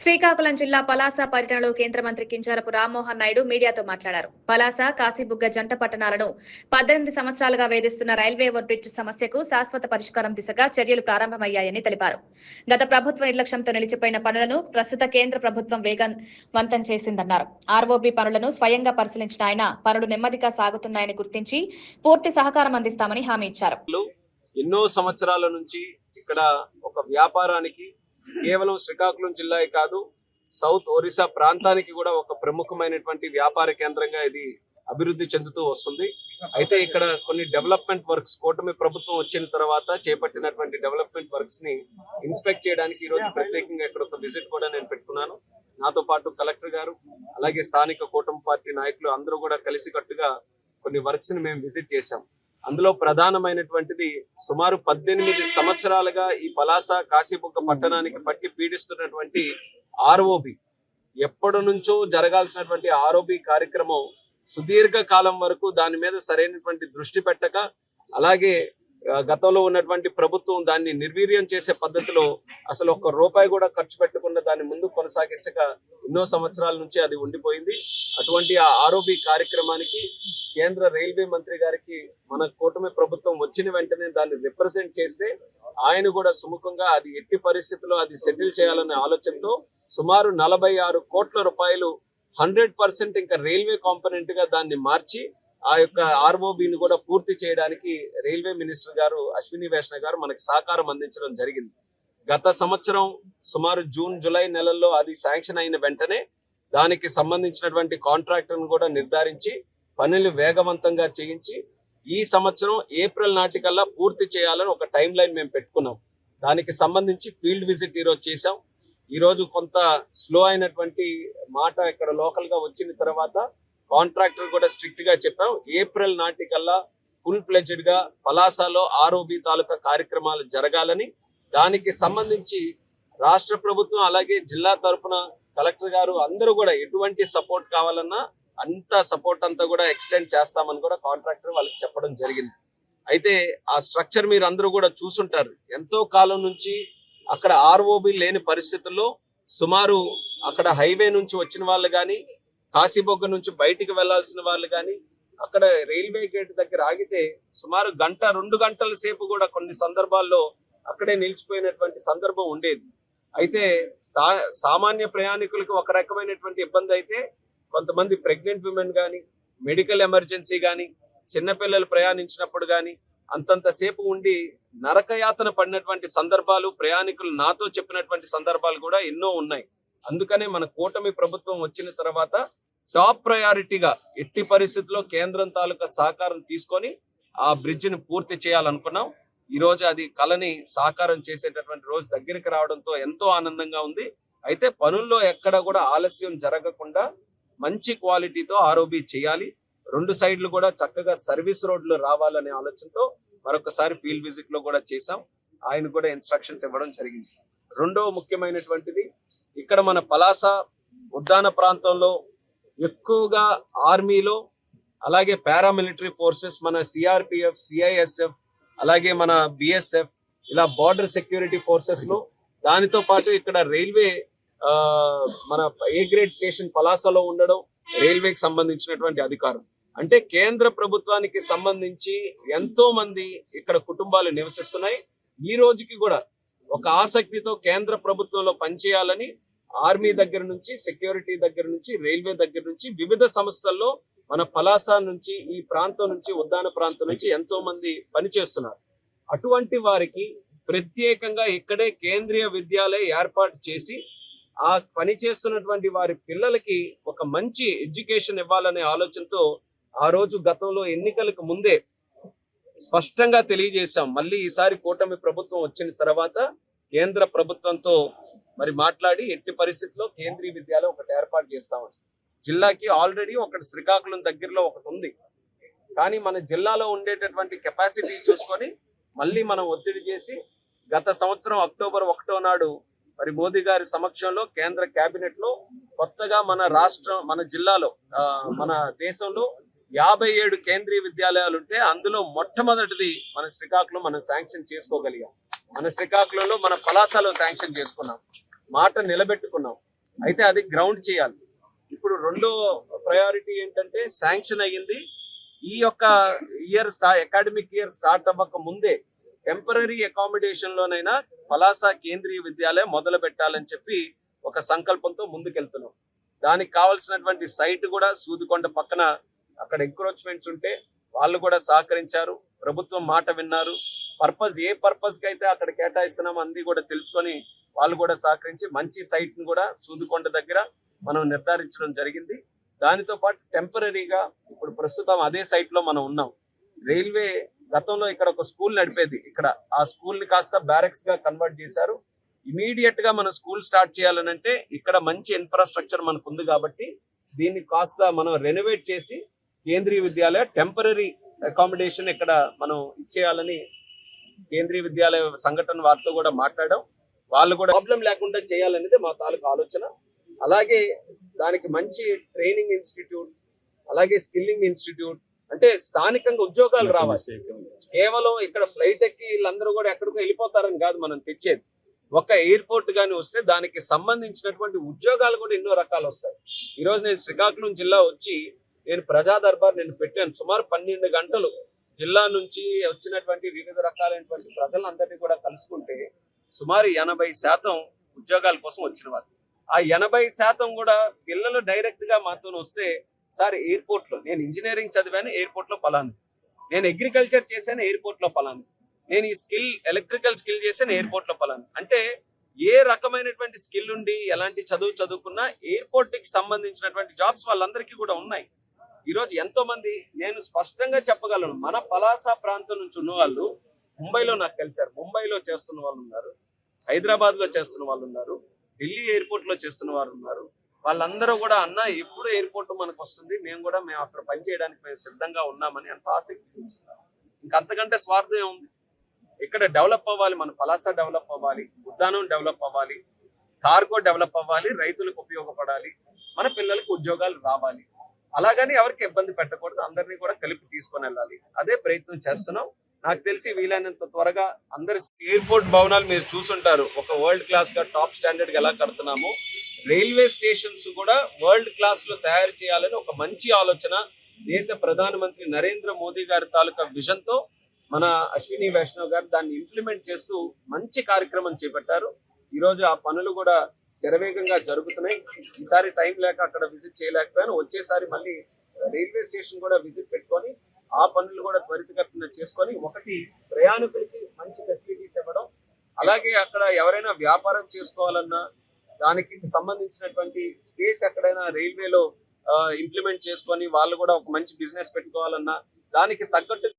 శ్రీకాకుళం జిల్లా పలాస పర్యటనలో కేంద్ర మంత్రి కింజరాపు రామ్మోహన్ నాయుడు మీడియాతో మాట్లాడారు. పలాస, కాశీబుగ్గ జంట పట్టణాలను 18 సంవత్సరాలుగా వేధిస్తున్న రైల్వే ఓవర్ బ్రిడ్జ్ సమస్యకు శాశ్వత పరిష్కారం దిశగా చర్యలు ప్రారంభమయ్యాయని తెలిపారు. గత ప్రభుత్వ నిర్లక్ష్యంతో నిలిచిపోయిన పనులను ప్రస్తుత కేంద్ర ప్రభుత్వం వేగవంతం చేసిందన్నారు. ఆర్ఓబీ పనులను స్వయంగా పరిశీలించిన ఆయన పనులు నెమ్మదిగా సాగుతున్నాయని గుర్తించి పూర్తి సహకారం అందిస్తామని హామీ ఇచ్చారు. ఎన్నో సంవత్సరాల నుంచి ఇక్కడ ఒక వ్యాపారానికి కేవలం శ్రీకాకుళం జిల్లా కాదు, సౌత్ ఒరిస్సా ప్రాంతానికి కూడా ఒక ప్రముఖమైనటువంటి వ్యాపార కేంద్రంగా ఇది అభివృద్ధి చెందుతూ వస్తుంది. అయితే ఇక్కడ కొన్ని డెవలప్మెంట్ వర్క్స్ కూటమి ప్రభుత్వం వచ్చిన తర్వాత చేపట్టినటువంటి డెవలప్మెంట్ వర్క్స్ ని ఇన్స్పెక్ట్ చేయడానికి ఈ రోజు ప్రత్యేకంగా ఇక్కడ ఒక విజిట్ కూడా నేను పెట్టుకున్నాను. నాతో పాటు కలెక్టర్ గారు అలాగే స్థానిక కూటమి పార్టీ నాయకులు అందరూ కూడా కలిసికట్టుగా కొన్ని వర్క్స్ ని మేము విజిట్ చేశాం. అందులో ప్రధానమైనటువంటిది సుమారు 18 సంవత్సరాలుగా ఈ పలాస కాశీబుగ్గ పట్టణానికి పట్టి పీడిస్తున్నటువంటి ఆర్ఓబి, ఎప్పటి నుంచో జరగాల్సినటువంటి ఆర్ఓబి కార్యక్రమం సుదీర్ఘ కాలం వరకు దాని మీద సరైనటువంటి దృష్టి పెట్టక, అలాగే గతంలో ఉన్నటువంటి ప్రభుత్వం దాన్ని నిర్వీర్యం చేసే పద్ధతిలో అసలు ఒక్క రూపాయి కూడా ఖర్చు పెట్టకుండా దాన్ని ముందుకు కొనసాగించక ఎన్నో సంవత్సరాల నుంచి అది ఉండిపోయింది. అటువంటి ఆ ఆర్ఓబి కార్యక్రమానికి కేంద్ర రైల్వే మంత్రి గారికి మన కూటమి ప్రభుత్వం వచ్చిన వెంటనే దాన్ని రిప్రజెంట్ చేస్తే ఆయన కూడా సుముఖంగా అది ఎట్టి పరిస్థితుల్లో అది సెటిల్ చేయాలనే ఆలోచనతో సుమారు 46 కోట్ల రూపాయలు 100% ఇంకా రైల్వే కాంపోనెంట్ గా దాన్ని మార్చి ఆ యొక్క ఆర్ఓబిని కూడా పూర్తి చేయడానికి రైల్వే మినిస్టర్ గారు అశ్విని వైష్ణవ్ గారు మనకి సహకారం అందించడం జరిగింది. గత సంవత్సరం సుమారు జూన్ జూలై నెలల్లో అది శాంక్షన్ అయిన వెంటనే దానికి సంబంధించినటువంటి కాంట్రాక్టర్ను కూడా నిర్ధారించి పనులు వేగవంతంగా చేయించి ఈ సంవత్సరం ఏప్రిల్ నాటికల్లా పూర్తి చేయాలని ఒక టైం లైన్ మేము పెట్టుకున్నాం. దానికి సంబంధించి ఫీల్డ్ విజిట్ ఈరోజు చేశాం. ఈరోజు కొంత స్లో అయినటువంటి మాట ఇక్కడ లోకల్ గా వచ్చిన తర్వాత కాంట్రాక్టర్ కూడా స్ట్రిక్ట్ గా చెప్పాం, ఏప్రిల్ నాటికల్లా ఫుల్ ఫ్లెడ్జ్డ్ గా పలాసలో ఆర్ఓబి తాలూకా కార్యక్రమాలు జరగాలని, దానికి సంబంధించి రాష్ట్ర ప్రభుత్వం అలాగే జిల్లా తరఫున కలెక్టర్ గారు అందరూ కూడా ఎటువంటి సపోర్ట్ కావాలన్నా అంత సపోర్ట్ అంతా కూడా ఎక్స్టెండ్ చేస్తామని కూడా కాంట్రాక్టర్ వాళ్ళకి చెప్పడం జరిగింది. అయితే ఆ స్ట్రక్చర్ మీరు అందరూ కూడా చూసుంటారు. ఎంతో కాలం నుంచి అక్కడ ఆర్ఓబి లేని పరిస్థితుల్లో సుమారు అక్కడ హైవే నుంచి వచ్చిన వాళ్ళు కానీ, కాశీబొగ్గ నుంచి బయటికి వెళ్లాల్సిన వాళ్ళు కానీ అక్కడ రైల్వే గేట్ దగ్గర ఆగితే సుమారు 1-2 గంటల సేపు కూడా కొన్ని సందర్భాల్లో అక్కడే నిలిచిపోయినటువంటి సందర్భం ఉండేది. అయితే సామాన్య ప్రయాణికులకు ఒక రకమైనటువంటి ఇబ్బంది అయితే, కొంతమంది ప్రెగ్నెంట్ విమెన్ కానీ, మెడికల్ ఎమర్జెన్సీ కానీ, చిన్నపిల్లలు ప్రయాణించినప్పుడు కానీ అంతంత సేపు ఉండి నరకయాతన పడినటువంటి సందర్భాలు ప్రయాణికులు నాతో చెప్పినటువంటి సందర్భాలు కూడా ఎన్నో ఉన్నాయి. అందుకనే మన కూటమి ప్రభుత్వం వచ్చిన తర్వాత టాప్ ప్రయారిటీగా ఎట్టి పరిస్థితుల్లో కేంద్రం తాలూకా సహకారం తీసుకొని ఆ బ్రిడ్జ్ ని పూర్తి చేయాలనుకున్నాం. ఈ రోజు అది కళని సాకారం చేసేటటువంటి రోజు దగ్గరికి రావడంతో ఎంతో ఆనందంగా ఉంది. అయితే పనుల్లో ఎక్కడ కూడా ఆలస్యం జరగకుండా మంచి క్వాలిటీతో ఆర్ఓబి చేయాలి. 2 సైడ్లు కూడా చక్కగా సర్వీస్ రోడ్లు రావాలనే ఆలోచనతో మరొకసారి ఫీల్డ్ విజిట్ లో కూడా చేశాం. ఆయన కూడా ఇన్స్ట్రక్షన్స్ ఇవ్వడం జరిగింది. రెండో ముఖ్యమైనటువంటిది, ఇక్కడ మన పలాస ఉద్దాన ప్రాంతంలో ఎక్కువగా ఆర్మీలో అలాగే పారామిలిటరీ ఫోర్సెస్, మన సిఆర్పిఎఫ్, సిఐఎస్ఎఫ్ అలాగే మన బిఎస్ఎఫ్ ఇలా బార్డర్ సెక్యూరిటీ ఫోర్సెస్ లో, దానితో పాటు ఇక్కడ రైల్వే మన ఏ గ్రేడ్ స్టేషన్ పలాసలో ఉండడం, రైల్వేకి సంబంధించినటువంటి అధికారం అంటే కేంద్ర ప్రభుత్వానికి సంబంధించి ఎంతో మంది ఇక్కడ కుటుంబాలు నివసిస్తున్నాయి. ఈ రోజుకి కూడా ఒక ఆసక్తితో కేంద్ర ప్రభుత్వంలో పనిచేయాలని ఆర్మీ దగ్గర నుంచి, సెక్యూరిటీ దగ్గర నుంచి, రైల్వే దగ్గర నుంచి వివిధ సంస్థల్లో మన పలాస నుంచి, ఈ ప్రాంతం నుంచి, ఉద్దాన ప్రాంతం నుంచి ఎంతో మంది పనిచేస్తున్నారు. అటువంటి వారికి ప్రత్యేకంగా ఇక్కడే కేంద్రీయ విద్యాలయం ఏర్పాటు చేసి ఆ పనిచేస్తున్నటువంటి వారి పిల్లలకి ఒక మంచి ఎడ్యుకేషన్ ఇవ్వాలనే ఆలోచనతో ఆ రోజు గతంలో ఎన్నికలకు ముందే స్పష్టంగా తెలియజేశాం. మళ్ళీ ఈసారి కూటమి ప్రభుత్వం వచ్చిన తర్వాత కేంద్ర ప్రభుత్వంతో మరి మాట్లాడి ఎట్టి పరిస్థితుల్లో కేంద్రీయ విద్యాలయం ఒకటి ఏర్పాటు చేస్తామని. జిల్లాకి ఆల్రెడీ ఒకటి శ్రీకాకుళం దగ్గరలో ఒకటి ఉంది, కానీ మన జిల్లాలో ఉండేటటువంటి కెపాసిటీ చూసుకొని మళ్ళీ మనం ఒత్తిడి చేసి గత సంవత్సరం అక్టోబర్ 1వ నాడు మరి మోదీ గారి సమక్షంలో కేంద్ర కేబినెట్ లో కొత్తగా మన రాష్ట్రం, మన జిల్లాలో, మన దేశంలో 57 కేంద్రీయ విద్యాలయాలు ఉంటే అందులో మొట్టమొదటిది మన శ్రీకాకుళం మనం శాంక్షన్ చేసుకోగలిగాం. మన శ్రీకాకుళంలో, మన పలాసలో శాంక్షన్ చేసుకున్నాం. మాట నిలబెట్టుకున్నాం. అయితే అది గ్రౌండ్ చేయాలి. ఇప్పుడు రెండో ప్రయారిటీ ఏంటంటే శాంక్షన్ అయ్యింది. ఈ యొక్క అకాడమిక్ ఇయర్ స్టార్ట్ అవ్వక ముందే టెంపరీ అకామిడేషన్ లోనైనా పలాస కేంద్రీయ విద్యాలయం మొదలు పెట్టాలని చెప్పి ఒక సంకల్పంతో ముందుకెళ్తున్నాం. దానికి కావాల్సినటువంటి సైట్ కూడా సూదికొండ పక్కన అక్కడ ఎంక్రోచ్మెంట్స్ ఉంటే వాళ్ళు కూడా సహకరించారు. ప్రభుత్వం మాట విన్నారు. ఏ పర్పస్ కి అయితే అక్కడ కేటాయిస్తున్నామో అన్ని కూడా తెలుసుకొని వాళ్ళు కూడా సహకరించి మంచి సైట్ ను కూడా సూదికొండ దగ్గర మనం నిర్ధారించడం జరిగింది. దానితో పాటు టెంపరీగా ఇప్పుడు ప్రస్తుతం అదే సైట్ లో మనం ఉన్నాం. రైల్వే గతంలో ఇక్కడ ఒక స్కూల్ నడిపేది. ఇక్కడ ఆ స్కూల్ ని కాస్త బ్యారక్స్ గా కన్వర్ట్ చేశారు. ఇమీడియట్ గా మనం స్కూల్ స్టార్ట్ చేయాలనంటే ఇక్కడ మంచి ఇన్ఫ్రాస్ట్రక్చర్ మనకు ఉంది కాబట్టి దీన్ని కాస్త మనం రెనోవేట్ చేసి కేంద్రీయ విద్యాలయ టెంపరీ అకామిడేషన్ ఇక్కడ మనం ఇచ్చేయాలని కేంద్రీయ విద్యాలయ సంఘటన వారితో కూడా మాట్లాడాం. వాళ్ళు కూడా ప్రాబ్లం లేకుండా చేయాలనేది మా తాలూకు ఆలోచన. అలాగే దానికి మంచి ట్రైనింగ్ ఇన్స్టిట్యూట్, అలాగే స్కిల్లింగ్ ఇన్స్టిట్యూట్, అంటే స్థానికంగా ఉద్యోగాలు రావాలి. కేవలం ఇక్కడ ఫ్లైట్ ఎక్కి వీళ్ళందరూ కూడా ఎక్కడికో వెళ్ళిపోతారని కాదు మనం తెచ్చేది. ఒక ఎయిర్పోర్ట్ గాని వస్తే దానికి సంబంధించినటువంటి ఉద్యోగాలు కూడా ఎన్నో రకాలు వస్తాయి. ఈ రోజు నేను శ్రీకాకుళం జిల్లా వచ్చి నేను ప్రజా దర్బార్ నేను పెట్టాను. సుమారు 12 గంటలు జిల్లా నుంచి వచ్చినటువంటి వివిధ రకాలైనటువంటి ప్రజలందరినీ కూడా కలుసుకుంటే సుమారు 80% ఉద్యోగాల కోసం వచ్చిన వారు. ఆ 80% కూడా పిల్లలు డైరెక్ట్ గా మాతో వస్తే, సార్ ఎయిర్పోర్ట్ లో నేను ఇంజనీరింగ్ చదివాను, ఎయిర్పోర్ట్ లో పలాను, నేను అగ్రికల్చర్ చేశాను, ఎయిర్పోర్ట్ లో పలాను, నేను ఈ ఎలక్ట్రికల్ స్కిల్ చేశాను, ఎయిర్పోర్ట్ లో పలాను. అంటే ఏ రకమైనటువంటి స్కిల్ ఉండి ఎలాంటి చదువుకున్నా ఎయిర్పోర్ట్ కి సంబంధించినటువంటి జాబ్స్ వాళ్ళందరికీ కూడా ఉన్నాయి. ఈ రోజు ఎంతో మంది నేను స్పష్టంగా చెప్పగలను, మన పలాస ప్రాంతం నుంచి ఉన్న వాళ్ళు ముంబైలో నాకు కలిశారు. ముంబైలో చేస్తున్న వాళ్ళు ఉన్నారు, హైదరాబాద్ లో చేస్తున్న వాళ్ళు ఉన్నారు, ఢిల్లీ ఎయిర్పోర్ట్ లో చేస్తున్న వారు ఉన్నారు. వాళ్ళందరూ కూడా అన్న ఎప్పుడు ఎయిర్పోర్ట్ మనకు వస్తుంది, మేము అక్కడ పనిచేయడానికి మేము సిద్ధంగా ఉన్నామని ఎంత ఆసక్తి చూపిస్తున్నారు. ఇంకంతకంటే స్వార్థం ఏముంది? ఇక్కడ డెవలప్ అవ్వాలి, మన పలాస డెవలప్ అవ్వాలి, ఉద్యానం డెవలప్ అవ్వాలి, కార్గో డెవలప్ అవ్వాలి, రైతులకు ఉపయోగపడాలి, మన పిల్లలకు ఉద్యోగాలు రావాలి. అలాగని ఎవరికి ఇబ్బంది పెట్టకూడదు, అందరినీ కూడా కలిపి తీసుకొని వెళ్ళాలి. అదే ప్రయత్నం చేస్తున్నాం. నాకు తెలిసి వీలైనంత త్వరగా అందరి ఎయిర్పోర్ట్ భవనాలు మీరు చూసుంటారు. ఒక వరల్డ్ క్లాస్ గా టాప్ స్టాండర్డ్ గా ఎలా కడుతున్నామో రైల్వే స్టేషన్స్ కూడా వరల్డ్ క్లాస్ లో తయారు చేయాలని ఒక మంచి ఆలోచన దేశ ప్రధానమంత్రి నరేంద్ర మోదీ గారి తాలూకా విజన్ తో మన అశ్విని వైష్ణవ్ గారు దాన్ని ఇంప్లిమెంట్ చేస్తూ మంచి కార్యక్రమం చేపట్టారు. ఈ రోజు ఆ పనులు కూడా శరవేగంగా జరుగుతున్నాయి. ఈసారి టైం లేక అక్కడ విజిట్ చేయలేకపోయాను. వచ్చేసారి మళ్ళీ రైల్వే స్టేషన్ కూడా విజిట్ పెట్టుకొని ఆ పనులు కూడా త్వరితగతిన చేసుకొని, ఒకటి ప్రయాణికులకి మంచి ఫెసిలిటీస్ ఇవ్వడం, అలాగే అక్కడ ఎవరైనా వ్యాపారం చేసుకోవాలన్నా దానికి సంబంధించినటువంటి స్పేస్ ఎక్కడైనా రైల్వేలో ఇంప్లిమెంట్ చేసుకొని వాళ్ళు కూడా ఒక మంచి బిజినెస్ పెట్టుకోవాలన్నా దానికి తగ్గట్టు